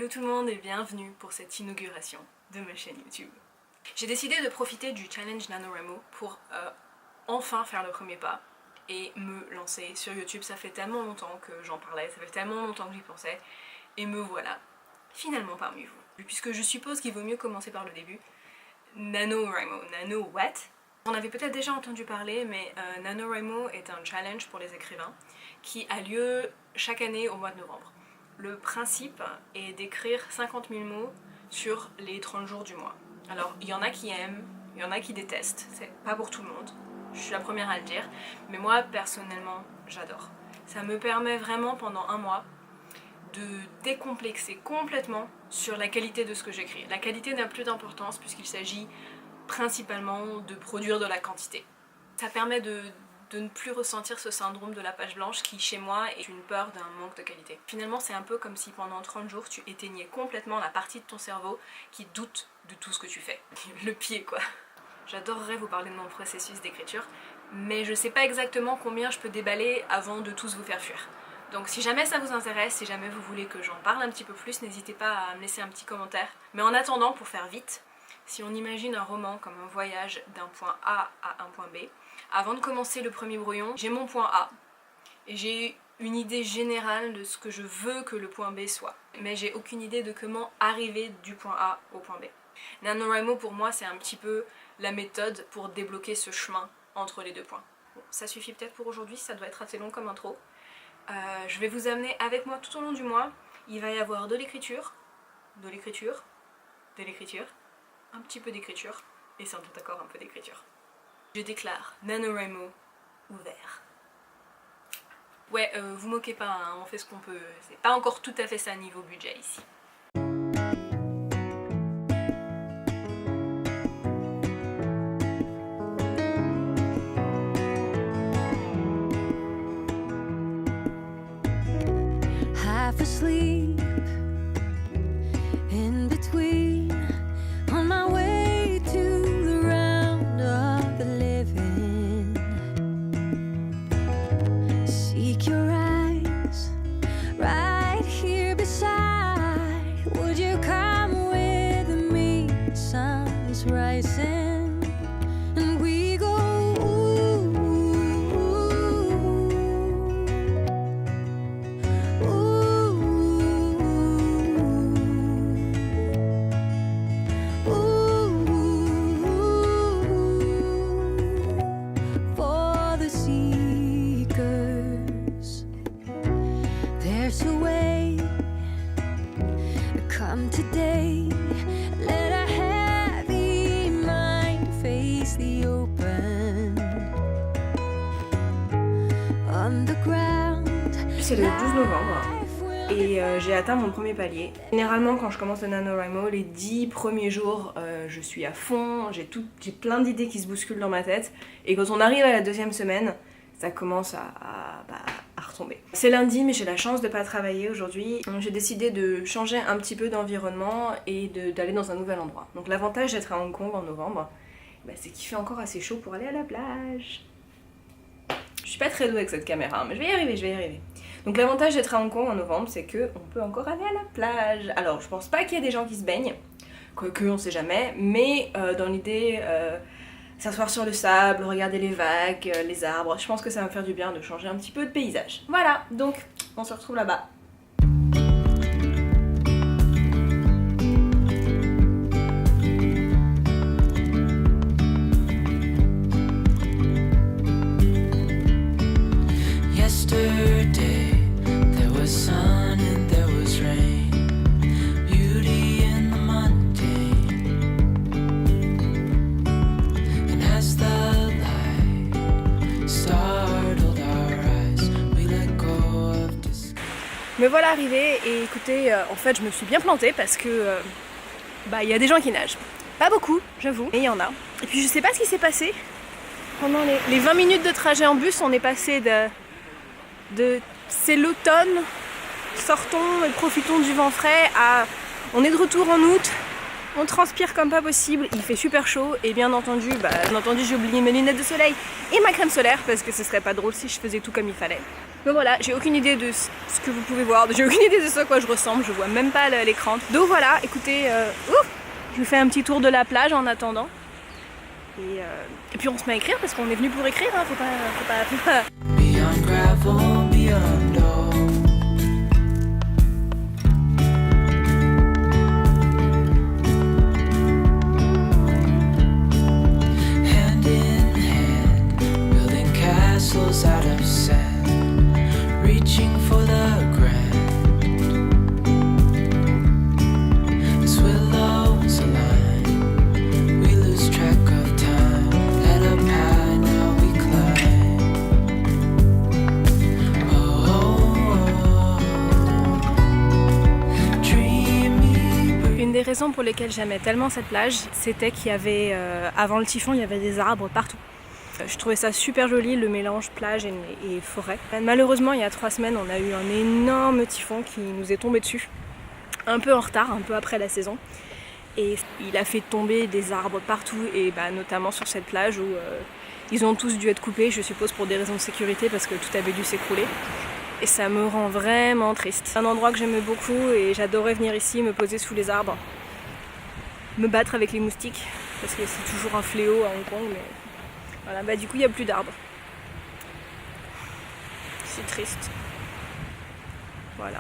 Hello tout le monde et bienvenue pour cette inauguration de ma chaîne YouTube. J'ai décidé de profiter du challenge NaNoWriMo pour enfin faire le premier pas et me lancer sur YouTube. Ça fait tellement longtemps que j'en parlais, ça fait tellement longtemps que j'y pensais et me voilà finalement parmi vous. Puisque je suppose qu'il vaut mieux commencer par le début. NaNoWriMo, Nano what? On avait peut-être déjà entendu parler, mais NaNoWriMo est un challenge pour les écrivains qui a lieu chaque année au mois de novembre. Le principe est d'écrire 50 000 mots sur les 30 jours du mois. Alors, il y en a qui aiment, il y en a qui détestent, c'est pas pour tout le monde, je suis la première à le dire, mais moi, personnellement, j'adore. Ça me permet vraiment, pendant un mois, de décomplexer complètement sur la qualité de ce que j'écris. La qualité n'a plus d'importance puisqu'il s'agit principalement de produire de la quantité. Ça permet de ne plus ressentir ce syndrome de la page blanche qui, chez moi, est une peur d'un manque de qualité. Finalement, c'est un peu comme si pendant 30 jours, tu éteignais complètement la partie de ton cerveau qui doute de tout ce que tu fais. Le pied, quoi. J'adorerais vous parler de mon processus d'écriture, mais je sais pas exactement combien je peux déballer avant de tous vous faire fuir. Donc si jamais ça vous intéresse, si jamais vous voulez que j'en parle un petit peu plus, n'hésitez pas à me laisser un petit commentaire. Mais en attendant, pour faire vite, si on imagine un roman comme un voyage d'un point A à un point B, avant de commencer le premier brouillon, j'ai mon point A et j'ai une idée générale de ce que je veux que le point B soit. Mais j'ai aucune idée de comment arriver du point A au point B. NaNoWriMo pour moi c'est un petit peu la méthode pour débloquer ce chemin entre les deux points. Bon, ça suffit peut-être pour aujourd'hui, ça doit être assez long comme intro. Je vais vous amener avec moi tout au long du mois. Il va y avoir de l'écriture, de l'écriture, de l'écriture, un petit peu d'écriture et sans doute encore un peu d'écriture. Je déclare NaNoWriMo ouvert. Ouais, vous moquez pas, hein, on fait ce qu'on peut. C'est pas encore tout à fait ça niveau budget ici. Half asleep in between on my way to the round of the living. Seek your eyes right here beside. Would you come with me? Sun's rising and we go today. Let a heavy mind face the open. On the ground. C'est le 12 novembre et j'ai atteint mon premier palier. Généralement quand je commence le NaNoWriMo, les 10 premiers jours je suis à fond, j'ai plein d'idées qui se bousculent dans ma tête et quand on arrive à la deuxième semaine, ça commence à retomber. C'est lundi mais j'ai la chance de pas travailler aujourd'hui. J'ai décidé de changer un petit peu d'environnement et d'aller dans un nouvel endroit. Donc l'avantage d'être à Hong Kong en novembre, c'est qu'il fait encore assez chaud pour aller à la plage. Je suis pas très douée avec cette caméra, hein, mais je vais y arriver. Donc l'avantage d'être à Hong Kong en novembre, c'est qu'on peut encore aller à la plage. Alors je pense pas qu'il y ait des gens qui se baignent, quoique on sait jamais, mais dans l'idée... s'asseoir sur le sable, regarder les vagues, les arbres, je pense que ça va me faire du bien de changer un petit peu de paysage. Voilà, donc on se retrouve là-bas. Yesterday there was sun and there was rain. Beauty in the mundane. And as the light startled our eyes, we let go of disguise. Me voilà arrivée et écoutez, en fait je me suis bien plantée parce que il y a des gens qui nagent. Pas beaucoup, j'avoue, mais il y en a. Et puis je sais pas ce qui s'est passé. Pendant les 20 minutes de trajet en bus, on est passé de c'est l'automne, sortons et profitons du vent frais à on est de retour en août, on transpire comme pas possible, il fait super chaud et bien entendu j'ai oublié mes lunettes de soleil et ma crème solaire parce que ce serait pas drôle si je faisais tout comme il fallait. Donc voilà, j'ai aucune idée de ce que vous pouvez voir, j'ai aucune idée de ce à quoi je ressemble, je vois même pas l'écran. Donc voilà, écoutez, je vous fais un petit tour de la plage en attendant. Et puis on se met à écrire parce qu'on est venu pour écrire, hein, faut pas... Beyond gravel, beyond all. Hand in hand, building castles out of sand, reaching for the grand. As willows align, we lose track of time. Head up high, now we climb. Une des raisons pour lesquelles j'aimais tellement cette plage, c'était qu'il y avait, avant le typhon, il y avait des arbres partout. Je trouvais ça super joli, le mélange plage et forêt. Malheureusement, il y a 3 semaines, on a eu un énorme typhon qui nous est tombé dessus. Un peu en retard, un peu après la saison. Et il a fait tomber des arbres partout, et notamment sur cette plage où ils ont tous dû être coupés, je suppose pour des raisons de sécurité, parce que tout avait dû s'écrouler. Et ça me rend vraiment triste. C'est un endroit que j'aimais beaucoup et j'adorais venir ici, me poser sous les arbres, me battre avec les moustiques, parce que c'est toujours un fléau à Hong Kong, mais voilà, du coup il n'y a plus d'arbres. C'est triste. Voilà.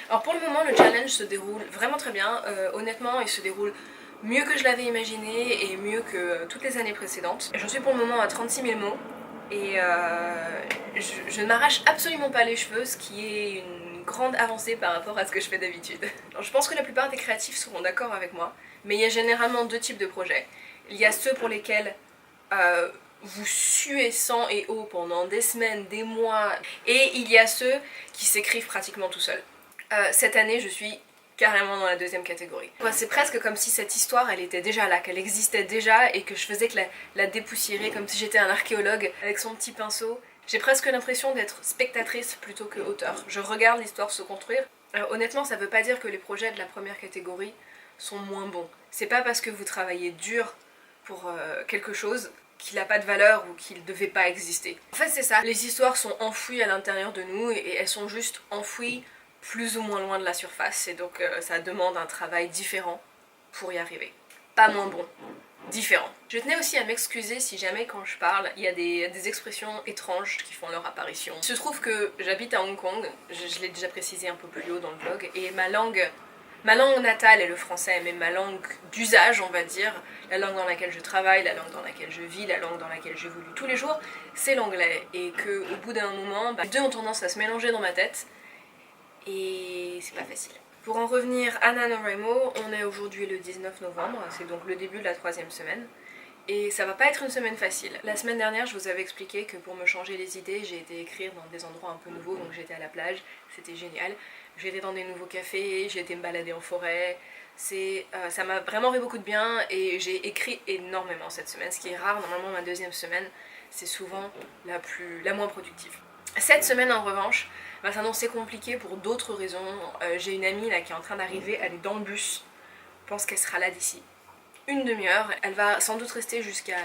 Alors pour le moment le challenge se déroule vraiment très bien, honnêtement il se déroule mieux que je l'avais imaginé et mieux que toutes les années précédentes. J'en suis pour le moment à 36 000 mots et je ne m'arrache absolument pas les cheveux, ce qui est une grande avancée par rapport à ce que je fais d'habitude. Je pense que la plupart des créatifs seront d'accord avec moi, mais il y a généralement 2 types de projets. Il y a ceux pour lesquels vous suez sang et eau pendant des semaines, des mois, et il y a ceux qui s'écrivent pratiquement tout seuls. Cette année je suis carrément dans la 2e catégorie. C'est presque comme si cette histoire elle était déjà là, qu'elle existait déjà et que je faisais que la dépoussiérer comme si j'étais un archéologue avec son petit pinceau. J'ai presque l'impression d'être spectatrice plutôt que auteur. Je regarde l'histoire se construire. Honnêtement ça veut pas dire que les projets de la première catégorie sont moins bons. C'est pas parce que vous travaillez dur pour quelque chose qu'il n'a pas de valeur ou qu'il ne devait pas exister. En fait c'est ça, les histoires sont enfouies à l'intérieur de nous et elles sont juste enfouies plus ou moins loin de la surface et donc ça demande un travail différent pour y arriver. Pas moins bon, différent. Je tenais aussi à m'excuser si jamais quand je parle il y a des expressions étranges qui font leur apparition. Il se trouve que j'habite à Hong Kong, je l'ai déjà précisé un peu plus haut dans le vlog, et ma langue natale est le français, mais ma langue d'usage on va dire, la langue dans laquelle je travaille, la langue dans laquelle je vis, la langue dans laquelle j'évolue tous les jours, c'est l'anglais. Et qu'au bout d'un moment, les deux ont tendance à se mélanger dans ma tête et c'est pas facile. Pour en revenir à NaNoWriMo, on est aujourd'hui le 19 novembre, c'est donc le début de la 3e semaine. Et ça va pas être une semaine facile. La semaine dernière, je vous avais expliqué que pour me changer les idées, j'ai été écrire dans des endroits un peu nouveaux, donc j'étais à la plage, c'était génial. J'étais dans des nouveaux cafés, j'ai été me balader en forêt, ça m'a vraiment fait beaucoup de bien et j'ai écrit énormément cette semaine, ce qui est rare. Normalement ma 2e semaine, c'est souvent la moins productive. Cette semaine en revanche, ça s'annonçait compliqué pour d'autres raisons. J'ai une amie là qui est en train d'arriver, elle est dans le bus, je pense qu'elle sera là d'ici une demi-heure. Elle va sans doute rester jusqu'à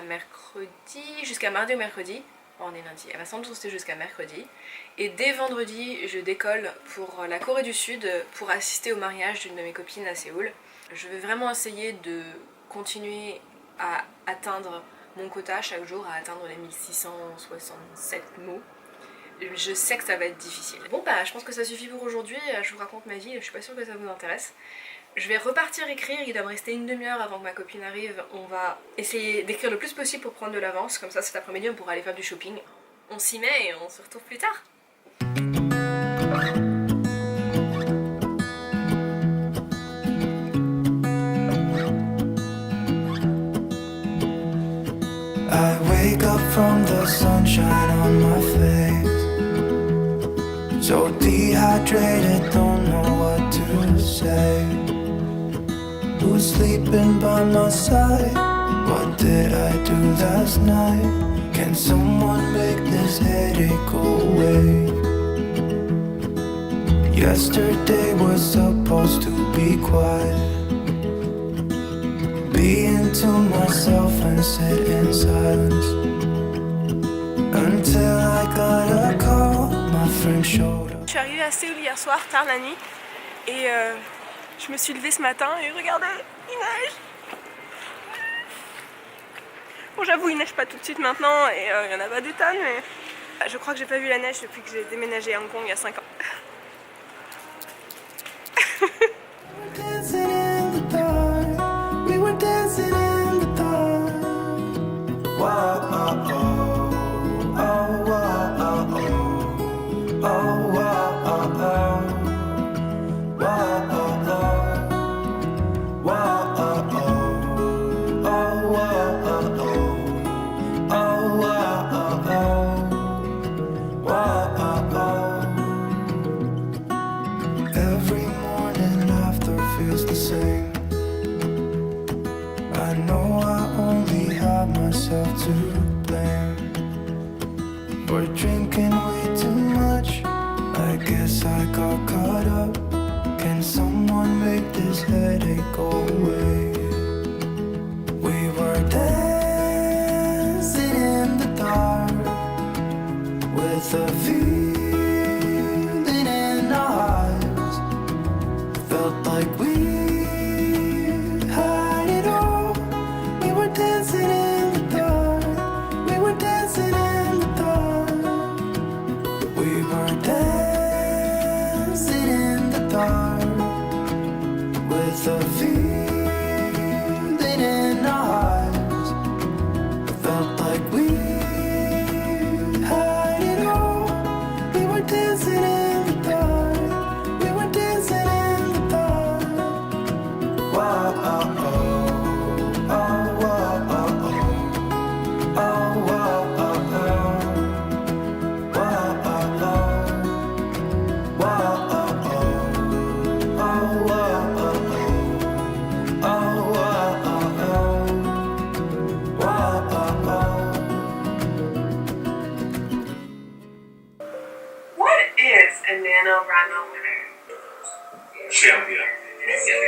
mardi ou mercredi. Oh, on est lundi, elle va sans doute rester jusqu'à mercredi. Et dès vendredi, je décolle pour la Corée du Sud pour assister au mariage d'une de mes copines à Séoul. Je vais vraiment essayer de continuer à atteindre mon quota chaque jour, à atteindre les 1667 mots. Je sais que ça va être difficile. Bon je pense que ça suffit pour aujourd'hui, je vous raconte ma vie, je suis pas sûre que ça vous intéresse. Je vais repartir écrire, il doit me rester une demi-heure avant que ma copine arrive. On va essayer d'écrire le plus possible pour prendre de l'avance, comme ça cet après-midi on pourra aller faire du shopping. On s'y met et on se retrouve plus tard. wake up from the sunshine on my face. So dehydrated, don't know what to say. Who's sleeping by my side? What did I do last night? Can someone make this headache go away? Yesterday was supposed to be quiet. Being to myself and sit in silence. Until I got a call, my friend showed up. Je suis arrivée à Séoul hier soir, tard la nuit, et je me suis levée ce matin et regardez, il neige. Bon, j'avoue, il neige pas tout de suite maintenant et il y en a pas des tonnes, mais je crois que j'ai pas vu la neige depuis que j'ai déménagé à Hong Kong il y a 5 ans. Dancing in the dark, we were dancing in the dark. Whoa, oh, oh, oh, whoa, oh, oh, oh, whoa, oh, oh, whoa, oh, oh, whoa, oh, oh, oh, whoa, oh, oh, oh, whoa, oh, oh, whoa, oh, oh. Every morning after feels the same. I know I only have myself to blame for drinking way too much. I guess I got caught up. Can someone make this headache go away? We were dancing in the dark with a feeling in our eyes. Felt like we had it all. We were dancing in the dark. We were dancing in the dark. We were dancing in the dark with a feeling in our eyes. Felt like we had it all. We were dancing in the dark. We were dancing in the dark. Whoa, oh, oh, oh, whoa, oh, oh, oh, whoa, oh, oh, whoa, oh, oh, whoa, oh, oh, oh, whoa, oh, oh, oh, whoa, oh, oh, whoa, oh, oh. What is a NaNoWriMo winner? Champion.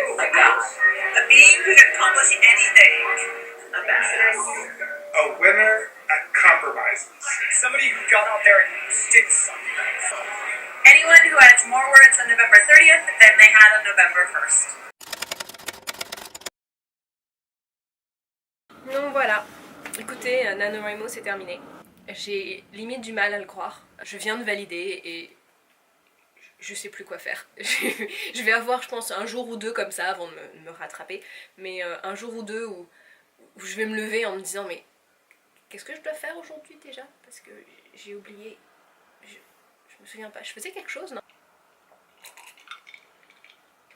Oh my gosh. A being who can accomplish anything. A badass. A winner at compromises. Somebody who got out there and did something. Anyone who has more words on November 30th than they had on November 1st. Donc voilà, écoutez, NaNoWriMo c'est terminé. J'ai limite du mal à le croire. Je viens de valider et je sais plus quoi faire. Je vais avoir, je pense, un jour ou deux comme ça avant de me rattraper, mais un jour ou deux où je vais me lever en me disant mais qu'est-ce que je dois faire aujourd'hui déjà? Parce que j'ai oublié, je me souviens pas, je faisais quelque chose, non?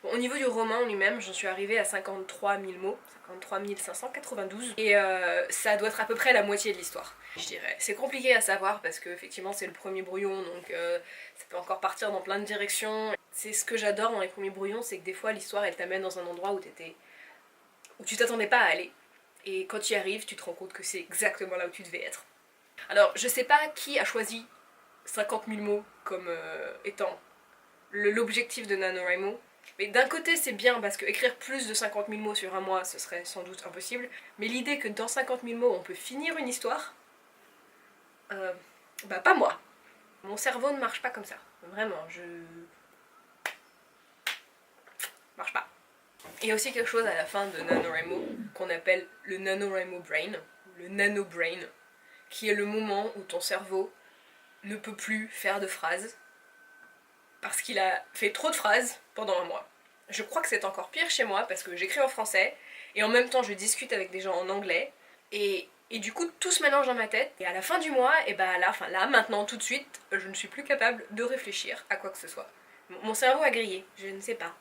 Bon, au niveau du roman en lui-même, j'en suis arrivée à 53 000 mots, 53 592, et ça doit être à peu près la moitié de l'histoire, je dirais. C'est compliqué à savoir parce que effectivement c'est le premier brouillon, donc ça peut encore partir dans plein de directions. C'est ce que j'adore dans les premiers brouillons, c'est que des fois l'histoire elle t'amène dans un endroit où tu t'attendais pas à aller. Et quand tu y arrives, tu te rends compte que c'est exactement là où tu devais être. Alors, je sais pas qui a choisi 50 000 mots comme étant l'objectif de NaNoWriMo, mais d'un côté c'est bien parce que écrire plus de 50 000 mots sur un mois ce serait sans doute impossible, mais l'idée que dans 50 000 mots on peut finir une histoire, bah pas moi. Mon cerveau ne marche pas comme ça, vraiment, marche pas. Il y a aussi quelque chose à la fin de NaNoWriMo qu'on appelle le NaNoWriMo Brain, le Nano Brain, qui est le moment où ton cerveau ne peut plus faire de phrases parce qu'il a fait trop de phrases pendant un mois. Je crois que c'est encore pire chez moi parce que j'écris en français et en même temps je discute avec des gens en anglais et du coup tout se mélange dans ma tête et à la fin du mois, et bah là maintenant tout de suite, je ne suis plus capable de réfléchir à quoi que ce soit. Mon cerveau a grillé, je ne sais pas.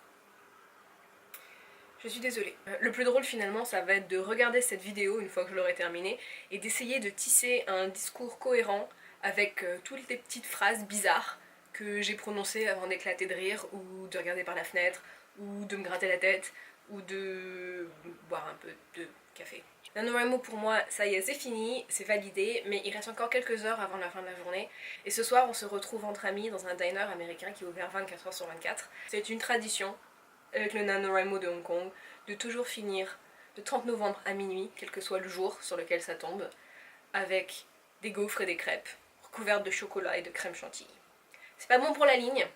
Je suis désolée. Le plus drôle finalement, ça va être de regarder cette vidéo une fois que je l'aurai terminée et d'essayer de tisser un discours cohérent avec toutes les petites phrases bizarres que j'ai prononcées avant d'éclater de rire ou de regarder par la fenêtre ou de me gratter la tête ou de boire un peu de café. NaNoWriMo pour moi, ça y est, c'est fini, c'est validé, mais il reste encore quelques heures avant la fin de la journée. Et ce soir, on se retrouve entre amis dans un diner américain qui est ouvert 24h sur 24. C'est une tradition avec le NaNoWriMo de Hong Kong de toujours finir le 30 novembre à minuit, quel que soit le jour sur lequel ça tombe, avec des gaufres et des crêpes recouvertes de chocolat et de crème chantilly. C'est pas bon pour la ligne,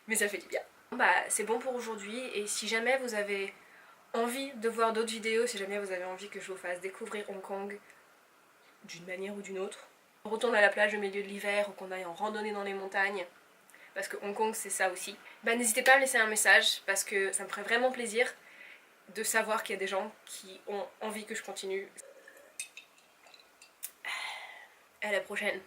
mais ça fait du bien. Bah, c'est bon pour aujourd'hui, et si jamais vous avez envie de voir d'autres vidéos, si jamais vous avez envie que je vous fasse découvrir Hong Kong d'une manière ou d'une autre, on retourne à la plage au milieu de l'hiver ou qu'on aille en randonnée dans les montagnes, parce que Hong Kong c'est ça aussi, bah n'hésitez pas à me laisser un message parce que ça me ferait vraiment plaisir de savoir qu'il y a des gens qui ont envie que je continue. À la prochaine.